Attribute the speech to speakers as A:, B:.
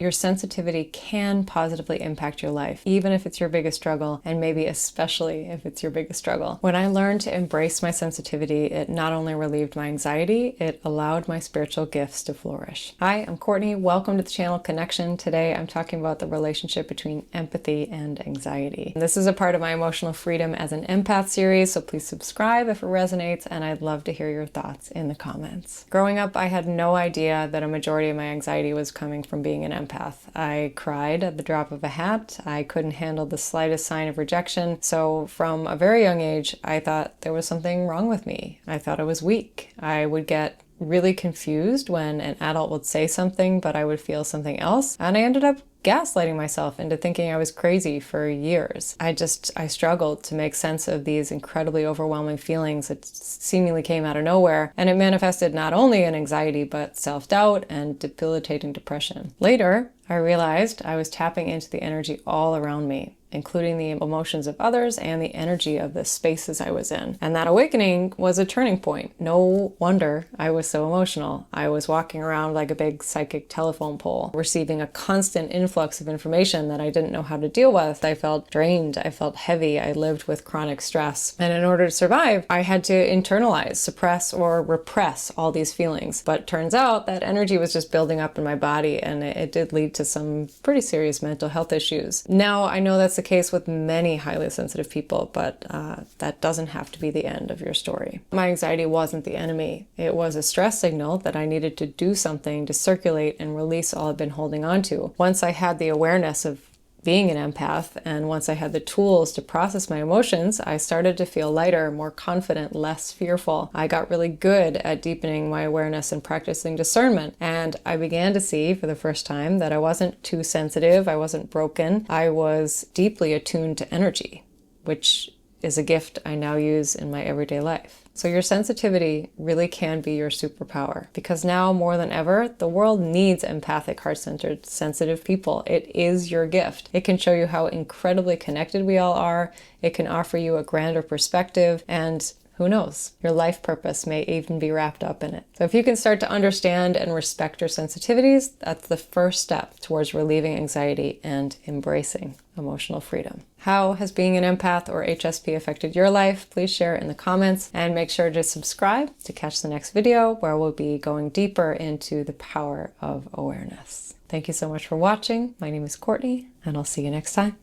A: Your sensitivity can positively impact your life, even if it's your biggest struggle, and maybe especially if it's your biggest struggle. When I learned to embrace my sensitivity, it not only relieved my anxiety, it allowed my spiritual gifts to flourish. Hi, I'm Courtney. Welcome to the channel Connection. Today I'm talking about the relationship between empathy and anxiety. This is a part of my Emotional Freedom as an Empath series, so please subscribe if it resonates, and I'd love to hear your thoughts in the comments. Growing up, I had no idea that a majority of my anxiety was coming from being an empath. I cried at the drop of a hat. I couldn't handle the slightest sign of rejection. So from a very young age, I thought there was something wrong with me. I thought I was weak. I would get really confused when an adult would say something, but I would feel something else. And I ended up gaslighting myself into thinking I was crazy for years. I struggled to make sense of these incredibly overwhelming feelings that seemingly came out of nowhere, and it manifested not only in anxiety, but self-doubt and debilitating depression. Later, I realized I was tapping into the energy all around me, including the emotions of others and the energy of the spaces I was in. And that awakening was a turning point. No wonder I was so emotional. I was walking around like a big psychic telephone pole, receiving a constant influx of information that I didn't know how to deal with. I felt drained. I felt heavy. I lived with chronic stress. And in order to survive, I had to internalize, suppress, or repress all these feelings. But it turns out that energy was just building up in my body, and it did lead to some pretty serious mental health issues. Now, I know that's the case with many highly sensitive people, but that doesn't have to be the end of your story. My anxiety wasn't the enemy. It was a stress signal that I needed to do something to circulate and release all I've been holding on to. Once I had the awareness of being an empath, and once I had the tools to process my emotions, I started to feel lighter, more confident, less fearful. I got really good at deepening my awareness and practicing discernment, and I began to see for the first time that I wasn't too sensitive, I wasn't broken, I was deeply attuned to energy, which is a gift I now use in my everyday life. So your sensitivity really can be your superpower, because now more than ever, the world needs empathic, heart-centered, sensitive people. It is your gift. It can show you how incredibly connected we all are. It can offer you a grander perspective, and who knows, your life purpose may even be wrapped up in it. So if you can start to understand and respect your sensitivities, that's the first step towards relieving anxiety and embracing emotional freedom. How has being an empath or HSP affected your life? Please share it in the comments, and make sure to subscribe to catch the next video where we'll be going deeper into the power of awareness. Thank you so much for watching. My name is Courtney, and I'll see you next time.